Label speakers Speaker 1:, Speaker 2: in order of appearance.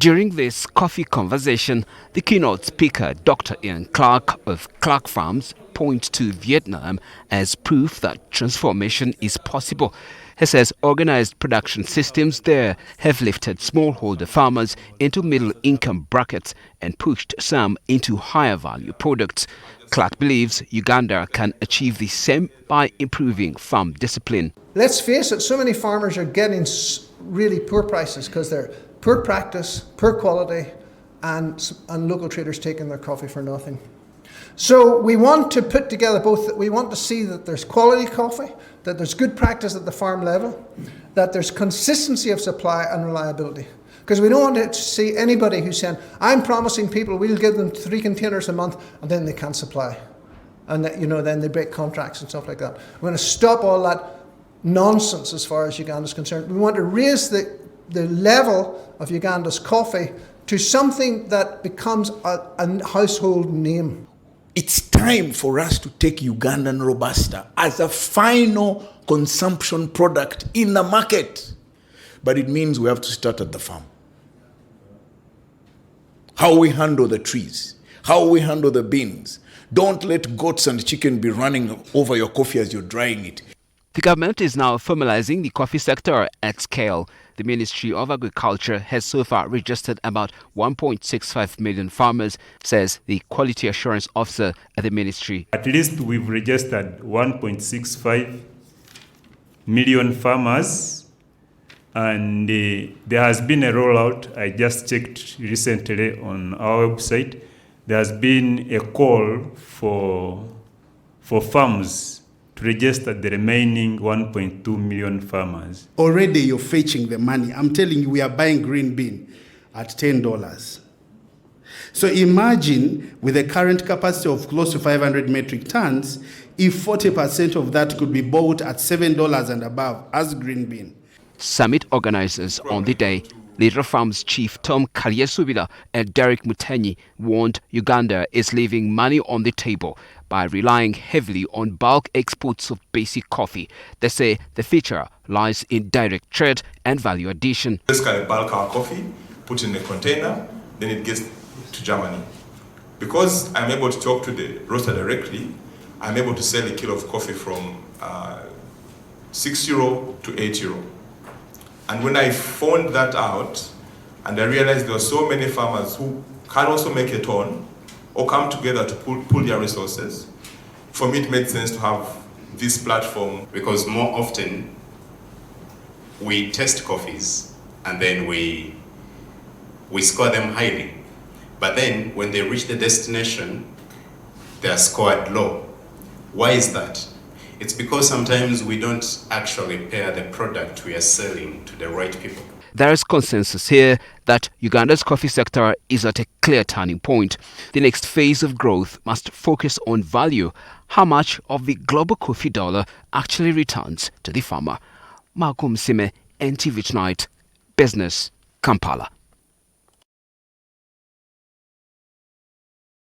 Speaker 1: During this coffee conversation, the keynote speaker, Dr. Ian Clark of Clark Farms, points to Vietnam as proof that transformation is possible. He says organized production systems there have lifted smallholder farmers into middle-income brackets and pushed some into higher-value products. Clark believes Uganda can achieve the same by improving farm discipline.
Speaker 2: Let's face it, so many farmers are getting really poor prices because they're poor practice, poor quality, and local traders taking their coffee for nothing. So we want to put together both. We want to see that there's quality coffee, that there's good practice at the farm level, that there's consistency of supply and reliability. Because we don't want to see anybody who's saying, I'm promising people we'll give them 3 containers a month and then they can't supply. And that, then they break contracts and stuff like that. We're going to stop all that nonsense as far as Uganda is concerned. We want to raise the level of Uganda's coffee to something that becomes a household name.
Speaker 3: It's time for us to take Ugandan Robusta as a final consumption product in the market. But it means we have to start at the farm. How we handle the trees, how we handle the beans. Don't let goats and chicken be running over your coffee as you're drying it.
Speaker 1: The government is now formalizing the coffee sector at scale. The Ministry of Agriculture has so far registered about 1.65 million farmers, says the Quality Assurance Officer at the Ministry.
Speaker 4: At least we've registered 1.65 million farmers, and there has been a rollout. I just checked recently on our website. There has been a call for farms to register the remaining 1.2 million farmers.
Speaker 5: Already you're fetching the money. I'm telling you, we are buying green bean at $10. So imagine with the current capacity of close to 500 metric tons, if 40% of that could be bought at $7 and above as green bean.
Speaker 1: Summit organizers on the day, Leader Farms Chief Tom Kalyesubila and Derek Mutenyi, warned Uganda is leaving money on the table by relying heavily on bulk exports of basic coffee. They say the future lies in direct trade and value addition.
Speaker 6: This kind of bulk our coffee, put in a container, then it gets to Germany. Because I'm able to talk to the roaster directly, I'm able to sell a kilo of coffee from €6 to €8. And when I found that out, and I realized there were so many farmers who can also make a ton or come together to pool their resources, for me it made sense to have this platform.
Speaker 7: Because more often, we test coffees and then we score them highly. But then when they reach the destination, they are scored low. Why is that? It's because sometimes we don't actually pair the product we are selling to the right people.
Speaker 1: There is consensus here that Uganda's coffee sector is at a clear turning point. The next phase of growth must focus on value. How much of the global coffee dollar actually returns to the farmer? Malcolm Sime, NTV Tonight, Business, Kampala.